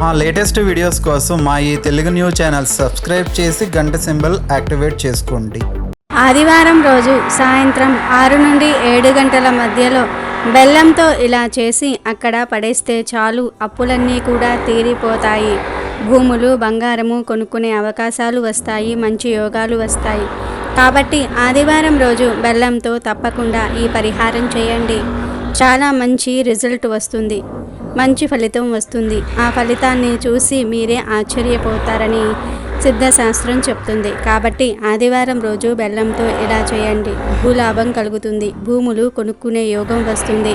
మా latest videos కోసం మా ఈ తెలుగు న్యూస్ ఛానల్ సబ్స్క్రైబ్ చేసి గంట సింబల్ యాక్టివేట్ చేసుకోండి. ఆదివారం రోజు సాయంత్రం 6 నుండి 7 గంటల మధ్యలో బెల్లంతో ఇలా చేసి అక్కడ పడేస్తే చాలు, అప్పులన్నీ కూడా తీరిపోతాయి. భూములు, బంగారము కొనుక్కునే అవకాశాలు వస్తాయి, మంచి యోగాలు వస్తాయి. కాబట్టి ఆదివారం రోజు బెల్లంతో తప్పకుండా ఈ పరిహారం చేయండి. చాలా మంచి రిజల్ట్ వస్తుంది, మంచి ఫలితం వస్తుంది. ఆ ఫలితాన్ని చూసి మీరే ఆశ్చర్యపోతారని సిద్ధశాస్త్రం చెప్తుంది. కాబట్టి ఆదివారం రోజు బెల్లంతో ఇలా చేయండి. భూలాభం కలుగుతుంది, భూములు కొనుక్కునే యోగం వస్తుంది,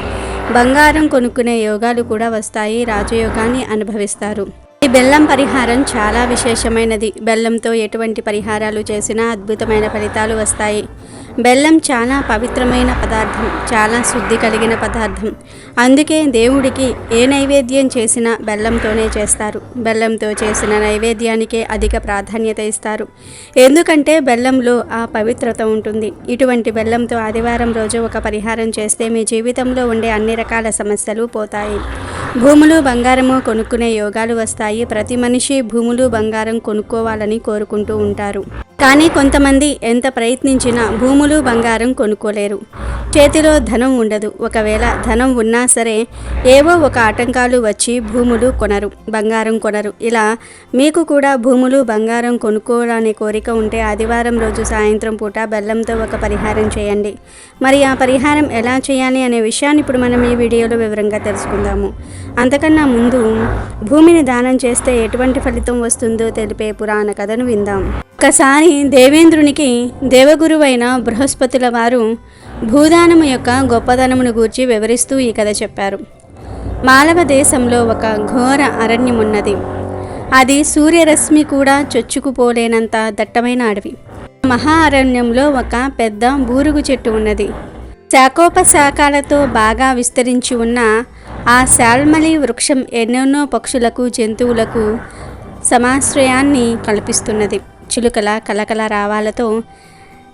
బంగారం కొనుక్కునే యోగాలు కూడా వస్తాయి, రాజయోగాన్ని అనుభవిస్తారు. ఈ బెల్లం పరిహారం చాలా విశేషమైనది. బెల్లంతో ఎటువంటి పరిహారాలు చేసినా అద్భుతమైన ఫలితాలు వస్తాయి. బెల్లం చాలా పవిత్రమైన పదార్థం, చాలా శుద్ధి కలిగిన పదార్థం. అందుకే దేవుడికి ఏ నైవేద్యం చేసినా బెల్లంతోనే చేస్తారు. బెల్లంతో చేసిన నైవేద్యానికే అధిక ప్రాధాన్యత ఇస్తారు. ఎందుకంటే బెల్లంలో ఆ పవిత్రత ఉంటుంది. ఇటువంటి బెల్లంతో ఆదివారం రోజు ఒక పరిహారం చేస్తే మీ జీవితంలో ఉండే అన్ని రకాల సమస్యలు పోతాయి. భూములు, బంగారము కొనుక్కునే యోగాలు వస్తాయి. ప్రతి మనిషి భూములు, బంగారం కొనుక్కోవాలని కోరుకుంటూ ఉంటారు. కానీ కొంతమంది ఎంత ప్రయత్నించినా భూములు, బంగారం కొనుక్కోలేరు. చేతిలో ధనం ఉండదు. ఒకవేళ ధనం ఉన్నా సరే ఏవో ఒక ఆటంకాలు వచ్చి భూములు కొనరు, బంగారం కొనరు. ఇలా మీకు కూడా భూములు, బంగారం కొనుక్కోవాలనే కోరిక ఉంటే ఆదివారం రోజు సాయంత్రం పూట బెల్లంతో ఒక పరిహారం చేయండి. మరి ఆ పరిహారం ఎలా చేయాలి అనే విషయాన్ని ఇప్పుడు మనం ఈ వీడియోలో వివరంగా తెలుసుకుందాము. అంతకన్నా ముందు భూమిని దానం చేస్తే ఎటువంటి ఫలితం వస్తుందో తెలిపే పురాణ కథను విందాం. ఒకసారి దేవేంద్రునికి దేవగురువైన బృహస్పతుల వారు భూదానము యొక్క గొప్పదనమును గూర్చి వివరిస్తూ ఈ కథ చెప్పారు. మాలవ దేశంలో ఒక ఘోర అరణ్యం ఉన్నది. అది సూర్యరశ్మి కూడా చొచ్చుకుపోలేనంత దట్టమైన అడవి. మహా అరణ్యంలో ఒక పెద్ద బూరుగు చెట్టు ఉన్నది. శాఖోపశాఖలతో బాగా విస్తరించి ఉన్న ఆ శాల్మలి వృక్షం ఎన్నెన్నో పక్షులకు, జంతువులకు సమాశ్రయాన్ని కల్పిస్తున్నది. చిలుకల కలకల రావాలతో,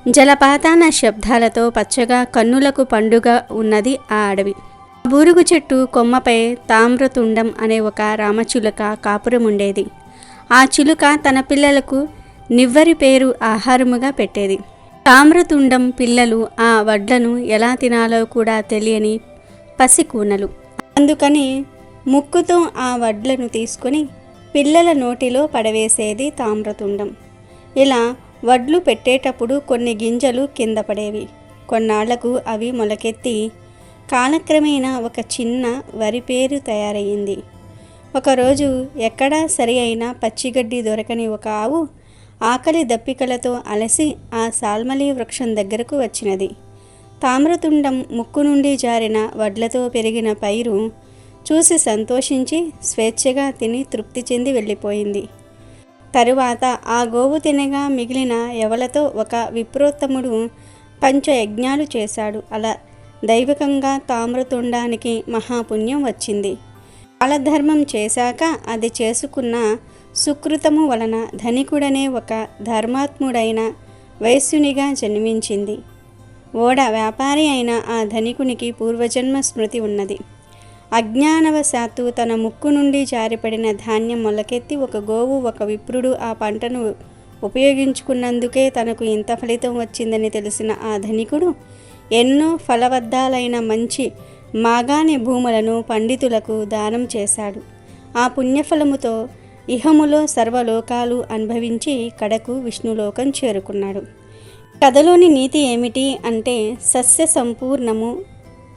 జలపాతాన శబ్దాలతో పచ్చగా కన్నులకు పండుగ ఉన్నది ఆ అడవి. బూరుగు చెట్టు కొమ్మపై తామ్రతుండం అనే ఒక రామచిలుక కాపురం ఉండేది. ఆ చిలుక తన పిల్లలకు నివ్వరి పేరు ఆహారముగా పెట్టేది. తామ్రతుండం పిల్లలు ఆ వడ్లను ఎలా తినాలో కూడా తెలియని పసికూనలు. అందుకని ముక్కుతో ఆ వడ్లను తీసుకొని పిల్లల నోటిలో పడవేసేది తామ్రతుండం. ఇలా వడ్లు పెట్టేటప్పుడు కొన్ని గింజలు కింద పడేవి. కొన్నాళ్లకు అవి మొలకెత్తి కాలక్రమేణా ఒక చిన్న వరి పేరు తయారయ్యింది. ఒకరోజు ఎక్కడా సరి అయిన పచ్చిగడ్డి దొరకని ఒక ఆవు ఆకలి దప్పికలతో అలసి ఆ సాల్మలి వృక్షం దగ్గరకు వచ్చినది. తామ్రతుండం ముక్కు నుండి జారిన వడ్లతో పెరిగిన పైరు చూసి సంతోషించి స్వేచ్ఛగా తిని తృప్తి చెంది వెళ్ళిపోయింది. తరువాత ఆ గోవు తినగా మిగిలిన ఎవలతో ఒక విప్రోత్తముడు పంచయజ్ఞాలు చేశాడు. అలా దైవికంగా తామ్రతుండానికి మహాపుణ్యం వచ్చింది. కాలధర్మం చేశాక అది చేసుకున్న సుకృతము వలన ధనికుడనే ఒక ధర్మాత్ముడైన వైశ్యునిగా జన్మించింది. ఓడ వ్యాపారి అయిన ఆ ధనికునికి పూర్వజన్మ స్మృతి ఉన్నది. అజ్ఞానవశాత్తు తన ముక్కు నుండి జారిపడిన ధాన్యం మొలకెత్తి ఒక గోవు, ఒక విప్రుడు ఆ పంటను ఉపయోగించుకున్నందుకే తనకు ఇంత ఫలితం వచ్చిందని తెలిసిన ఆ ధనికుడు ఎన్నో ఫలవద్దాలైన మంచి మాగాణి భూములను పండితులకు దానం చేశాడు. ఆ పుణ్యఫలముతో ఇహములో సర్వలోకాలు అనుభవించి కడకు విష్ణులోకం చేరుకున్నాడు. కథలోని నీతి ఏమిటి అంటే, సస్య సంపూర్ణము,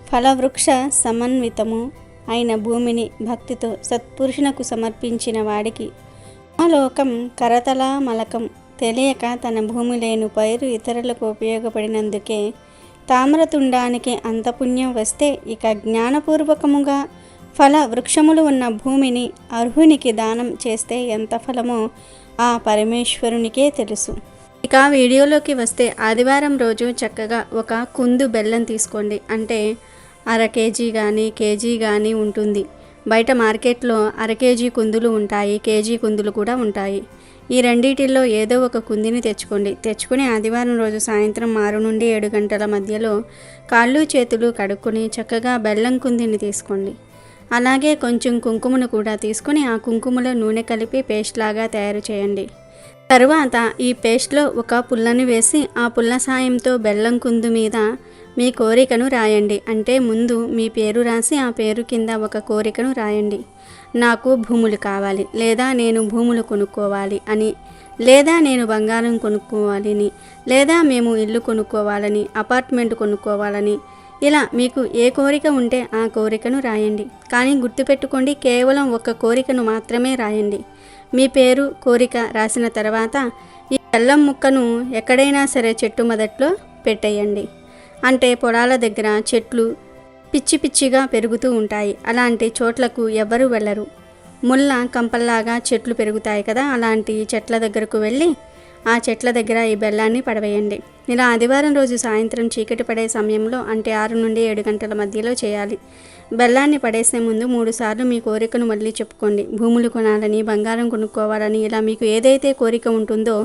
ఫలవృక్ష సమన్వితము అయిన భూమిని భక్తితో సత్పురుషునకు సమర్పించిన వాడికి ఆ లోకం కరతలా మలకం. తెలియక తన భూమి లేని పైరు ఇతరులకు ఉపయోగపడినందుకే తామ్రతుండానికి అంత పుణ్యం వస్తే, ఇక జ్ఞానపూర్వకముగా ఫల వృక్షములు ఉన్న భూమిని అర్హునికి దానం చేస్తే ఎంత ఫలమో ఆ పరమేశ్వరునికే తెలుసు. ఇక వీడియోలోకి వస్తే, ఆదివారం రోజు చక్కగా ఒక కుందు బెల్లం తీసుకోండి. అంటే అర కేజీ కానీ కేజీ కానీ ఉంటుంది. బయట మార్కెట్లో అర కేజీ కుందులు ఉంటాయి, కేజీ కుందులు కూడా ఉంటాయి. ఈ రెండిటిల్లో ఏదో ఒక కుందిని తెచ్చుకొని ఆదివారం రోజు సాయంత్రం 6 నుండి 7 గంటల మధ్యలో కాళ్ళు చేతులు కడుక్కొని చక్కగా బెల్లం కుందిని తీసుకోండి. అలాగే కొంచెం కుంకుమను కూడా తీసుకుని ఆ కుంకుమలో నూనె కలిపి పేస్ట్ లాగా తయారు చేయండి. తరువాత ఈ పేస్ట్లో ఒక పుల్లని వేసి ఆ పుల్ల సాయంతో బెల్లం కుందు మీద మీ కోరికను రాయండి. అంటే ముందు మీ పేరు రాసి ఆ పేరు కింద ఒక కోరికను రాయండి. నాకు భూములు కావాలి, లేదా నేను భూములు కొనుక్కోవాలి అని, లేదా నేను బంగారం కొనుక్కోవాలని, లేదా మేము ఇల్లు కొనుక్కోవాలని, అపార్ట్మెంట్ కొనుక్కోవాలని, ఇలా మీకు ఏ కోరిక ఉంటే ఆ కోరికను రాయండి. కానీ గుర్తుపెట్టుకోండి, కేవలం ఒక కోరికను మాత్రమే రాయండి. మీ పేరు, కోరిక రాసిన తర్వాత ఈ బెల్లం ముక్కను ఎక్కడైనా సరే చెట్టు మొదట్లో పెట్టేయండి. అంటే పొలాల దగ్గర చెట్లు పిచ్చి పిచ్చిగా పెరుగుతూ ఉంటాయి. అలాంటి చోట్లకు ఎవ్వరూ వెళ్ళరు. ముళ్ళ కంపల్లాగా చెట్లు పెరుగుతాయి కదా, అలాంటి చెట్ల దగ్గరకు వెళ్ళి ఆ చెట్ల దగ్గర ఈ బెల్లాన్ని పడవేయండి. ఇలా ఆదివారం రోజు సాయంత్రం చీకటి పడే సమయంలో, అంటే 6 నుండి 7 గంటల మధ్యలో చేయాలి. బెల్లాన్ని పడేసే ముందు 3 సార్లు మీ కోరికను మళ్ళీ చెప్పుకోండి. భూములు కొనాలని, బంగారం కొనుక్కోవాలని, ఇలా మీకు ఏదైతే కోరిక ఉంటుందో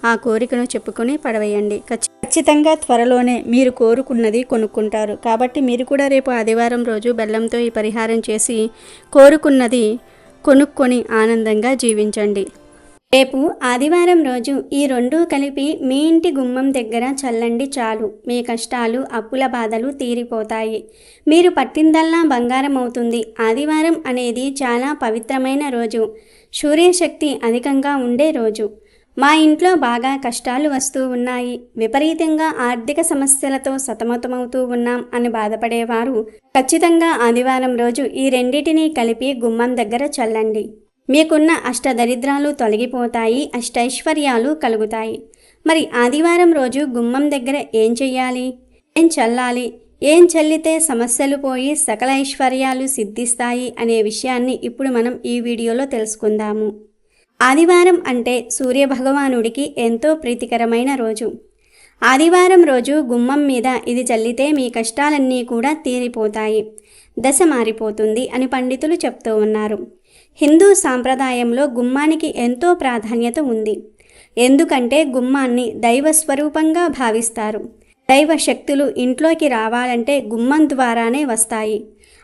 ఆ కోరికను చెప్పుకొని పడవేయండి. ఖచ్చితంగా త్వరలోనే మీరు కోరుకున్నది కొనుక్కుంటారు. కాబట్టి మీరు కూడా రేపు ఆదివారం రోజు బెల్లంతో ఈ పరిహారం చేసి కోరుకున్నది కొనుక్కొని ఆనందంగా జీవించండి. రేపు ఆదివారం రోజు ఈ రెండూ కలిపి మీ ఇంటి గుమ్మం దగ్గర చల్లండి చాలు. మీ కష్టాలు, అప్పుల బాధలు తీరిపోతాయి. మీరు పట్టిందల్లా బంగారం అవుతుంది. ఆదివారం అనేది చాలా పవిత్రమైన రోజు, సూర్యశక్తి అధికంగా ఉండే రోజు. మా ఇంట్లో బాగా కష్టాలు వస్తూ ఉన్నాయి, విపరీతంగా ఆర్థిక సమస్యలతో సతమతమవుతూ ఉన్నాం అని బాధపడేవారు ఖచ్చితంగా ఆదివారం రోజు ఈ రెండింటినీ కలిపి గుమ్మం దగ్గర చల్లండి. మీకున్న అష్టదరిద్రాలు తొలగిపోతాయి, అష్టైశ్వర్యాలు కలుగుతాయి. మరి ఆదివారం రోజు గుమ్మం దగ్గర ఏం చెయ్యాలి, ఏం చల్లాలి, ఏం చల్లితే సమస్యలు పోయి సకల ఐశ్వర్యాలు సిద్ధిస్తాయి అనే విషయాన్ని ఇప్పుడు మనం ఈ వీడియోలో తెలుసుకుందాము. ఆదివారం అంటే సూర్యభగవానుడికి ఎంతో ప్రీతికరమైన రోజు. ఆదివారం రోజు గుమ్మం మీద ఇది చల్లితే మీ కష్టాలన్నీ కూడా తీరిపోతాయి, దశ మారిపోతుంది అని పండితులు చెప్తూ ఉన్నారు. హిందూ సాంప్రదాయంలో గుమ్మానికి ఎంతో ప్రాధాన్యత ఉంది. ఎందుకంటే గుమ్మాన్ని దైవ స్వరూపంగా భావిస్తారు. దైవ శక్తులు ఇంట్లోకి రావాలంటే గుమ్మం ద్వారానే వస్తాయి.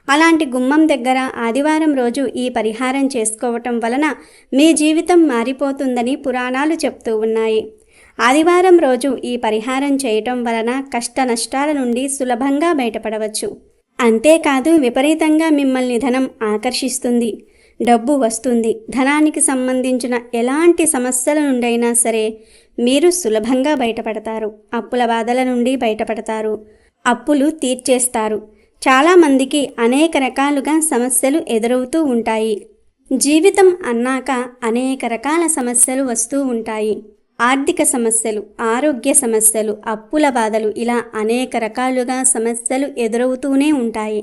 అలాంటి గుమ్మం దగ్గర ఆదివారం రోజు ఈ పరిహారం చేసుకోవటం వలన మీ జీవితం మారిపోతుందని పురాణాలు చెప్తూ ఉన్నాయి. ఆదివారం రోజు ఈ పరిహారం చేయటం వలన కష్ట నష్టాల నుండి సులభంగా బయటపడవచ్చు. అంతేకాదు విపరీతంగా మిమ్మల్ని ధనం ఆకర్షిస్తుంది, డబ్బు వస్తుంది. ధనానికి సంబంధించిన ఎలాంటి సమస్యల నుండైనా సరే మీరు సులభంగా బయటపడతారు. అప్పుల బాధల నుండి బయటపడతారు, అప్పులు తీర్చేస్తారు. చాలామందికి అనేక రకాలుగా సమస్యలు ఎదురవుతూ ఉంటాయి. జీవితం అన్నాక అనేక రకాల సమస్యలు వస్తూ ఉంటాయి. ఆర్థిక సమస్యలు, ఆరోగ్య సమస్యలు, అప్పుల బాధలు, ఇలా అనేక రకాలుగా సమస్యలు ఎదురవుతూనే ఉంటాయి.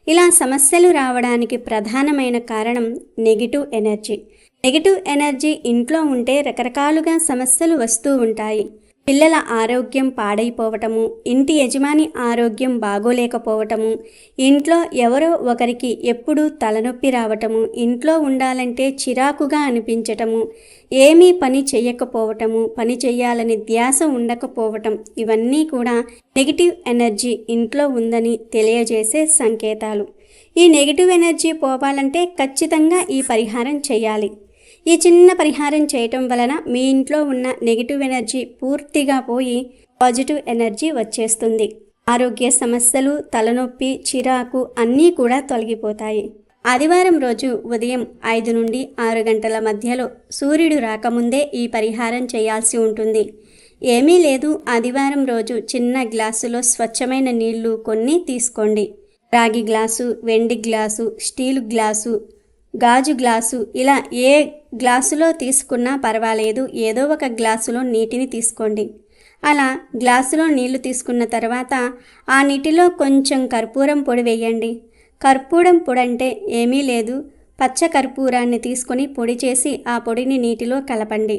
ఇలా సమస్యలు రావడానికి ప్రధానమైన కారణం నెగిటివ్ ఎనర్జీ. నెగిటివ్ ఎనర్జీ ఇంట్లో ఉంటే రకరకాలుగా సమస్యలు వస్తూ ఉంటాయి. పిల్లల ఆరోగ్యం పాడైపోవటము, ఇంటి యజమాని ఆరోగ్యం బాగోలేకపోవటము, ఇంట్లో ఎవరో ఒకరికి ఎప్పుడూ తలనొప్పి రావటము, ఇంట్లో ఉండాలంటే చిరాకుగా అనిపించటము, ఏమీ పని చేయకపోవటము, పని చేయాలని ధ్యాస ఉండకపోవటం, ఇవన్నీ కూడా నెగిటివ్ ఎనర్జీ ఇంట్లో ఉందని తెలియజేసే సంకేతాలు. ఈ నెగిటివ్ ఎనర్జీ పోవాలంటే ఖచ్చితంగా ఈ పరిహారం చేయాలి. ఈ చిన్న పరిహారం చేయటం వలన మీ ఇంట్లో ఉన్న నెగిటివ్ ఎనర్జీ పూర్తిగా పోయి పాజిటివ్ ఎనర్జీ వచ్చేస్తుంది. ఆరోగ్య సమస్యలు, తలనొప్పి, చిరాకు అన్నీ కూడా తొలగిపోతాయి. ఆదివారం రోజు ఉదయం 5 నుండి 6 గంటల మధ్యలో సూర్యుడు రాకముందే ఈ పరిహారం చేయాల్సి ఉంటుంది. ఏమీ లేదు, ఆదివారం రోజు చిన్న గ్లాసులో స్వచ్ఛమైన నీళ్లు కొన్ని తీసుకోండి. రాగి గ్లాసు, వెండి గ్లాసు, స్టీలు గ్లాసు, గాజు గ్లాసు, ఇలా ఏ గ్లాసులో తీసుకున్నా పర్వాలేదు. ఏదో ఒక గ్లాసులో నీటిని తీసుకోండి. అలా గ్లాసులో నీళ్లు తీసుకున్న తర్వాత ఆ నీటిలో కొంచెం కర్పూరం పొడి వేయండి. కర్పూరం పొడి అంటే ఏమీ లేదు, పచ్చ కర్పూరాన్ని తీసుకొని పొడి చేసి ఆ పొడిని నీటిలో కలపండి.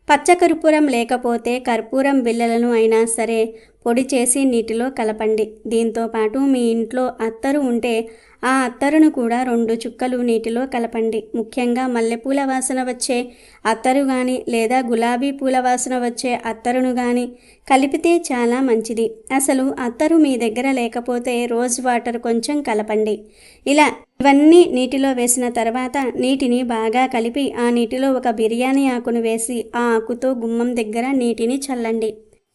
పచ్చ కర్పూరం లేకపోతే కర్పూరం బిళ్ళలను అయినా సరే పొడి చేసి నీటిలో కలపండి. దీంతో పాటు మీ ఇంట్లో అత్తరు ఉంటే ఆ అత్తరును కూడా 2 చుక్కలు నీటిలో కలపండి. ముఖ్యంగా మల్లెపూల వాసన వచ్చే అత్తరు కానీ లేదా గులాబీ పూల వాసన వచ్చే అత్తరును కానీ కలిపితే చాలా మంచిది. అసలు అత్తరు మీ దగ్గర లేకపోతే రోజ్ వాటర్ కొంచెం కలపండి. ఇలా ఇవన్నీ నీటిలో వేసిన తర్వాత నీటిని బాగా కలిపి ఆ నీటిలో ఒక బిర్యానీ ఆకును వేసి ఆ ఆకుతో గుమ్మం దగ్గర నీటిని చల్లండి.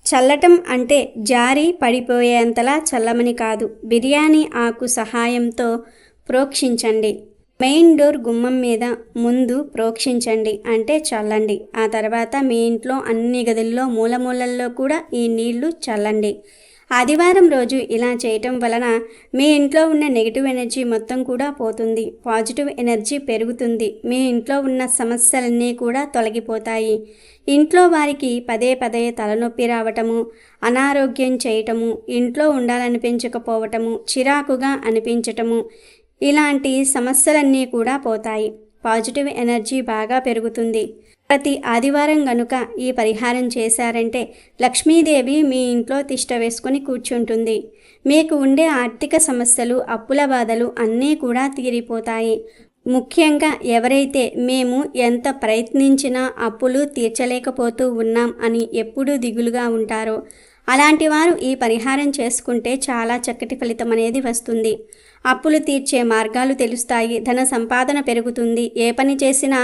చల్లటం అంటే జారి పడిపోయేంతలా చల్లమని కాదు, బిర్యానీ ఆకు సహాయంతో ప్రోక్షించండి. మెయిన్ డోర్ గుమ్మం మీద ముందు ప్రోక్షించండి అంటే చల్లండి. ఆ తర్వాత మీ ఇంట్లో అన్ని గదుల్లో మూలమూలల్లో కూడా ఈ నీళ్లు చల్లండి. ఆదివారం రోజు ఇలా చేయటం వలన మీ ఇంట్లో ఉన్న నెగిటివ్ ఎనర్జీ మొత్తం కూడా పోతుంది, పాజిటివ్ ఎనర్జీ పెరుగుతుంది, మీ ఇంట్లో ఉన్న సమస్యలన్నీ కూడా తొలగిపోతాయి. ఇంట్లో వారికి పదే పదే తలనొప్పి రావటము, అనారోగ్యం చేయటము, ఇంట్లో ఉండాలనిపించకపోవటము, చిరాకుగా అనిపించటము, ఇలాంటి సమస్యలన్నీ కూడా పోతాయి. పాజిటివ్ ఎనర్జీ బాగా పెరుగుతుంది. ప్రతి ఆదివారం గనుక ఈ పరిహారం చేశారంటే లక్ష్మీదేవి మీ ఇంట్లో తిష్ట వేసుకొని కూర్చుంటుంది. మీకు ఉండే ఆర్థిక సమస్యలు, అప్పుల బాధలు అన్నీ కూడా తీరిపోతాయి. ముఖ్యంగా ఎవరైతే మేము ఎంత ప్రయత్నించినా అప్పులు తీర్చలేకపోతూ ఉన్నాం అని ఎప్పుడూ దిగులుగా ఉంటారో అలాంటి వారు ఈ పరిహారం చేసుకుంటే చాలా చక్కటి ఫలితం అనేది వస్తుంది. అప్పులు తీర్చే మార్గాలు తెలుస్తాయి, ధన సంపాదన పెరుగుతుంది, ఏ పని చేసినా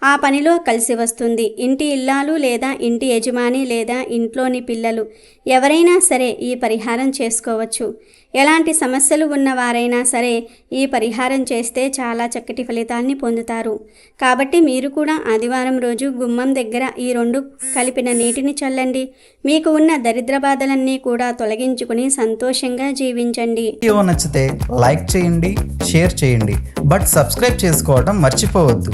ఆ పనిలో కలిసి వస్తుంది. ఇంటి ఇల్లాలు లేదా ఇంటి యజమాని లేదా ఇంట్లోని పిల్లలు ఎవరైనా సరే ఈ పరిహారం చేసుకోవచ్చు. ఎలాంటి సమస్యలు ఉన్నవారైనా సరే ఈ పరిహారం చేస్తే చాలా చక్కటి ఫలితాన్ని పొందుతారు. కాబట్టి మీరు కూడా ఆదివారం రోజు గుమ్మం దగ్గర ఈ 2 కలిపిన నీటిని చల్లండి. మీకు ఉన్న దరిద్ర బాధలన్నీ కూడా తొలగించుకుని సంతోషంగా జీవించండి. వీడియో నచ్చితే లైక్ చేయండి, షేర్ చేయండి, బట్ సబ్స్క్రైబ్ చేసుకోవడం మర్చిపోవద్దు.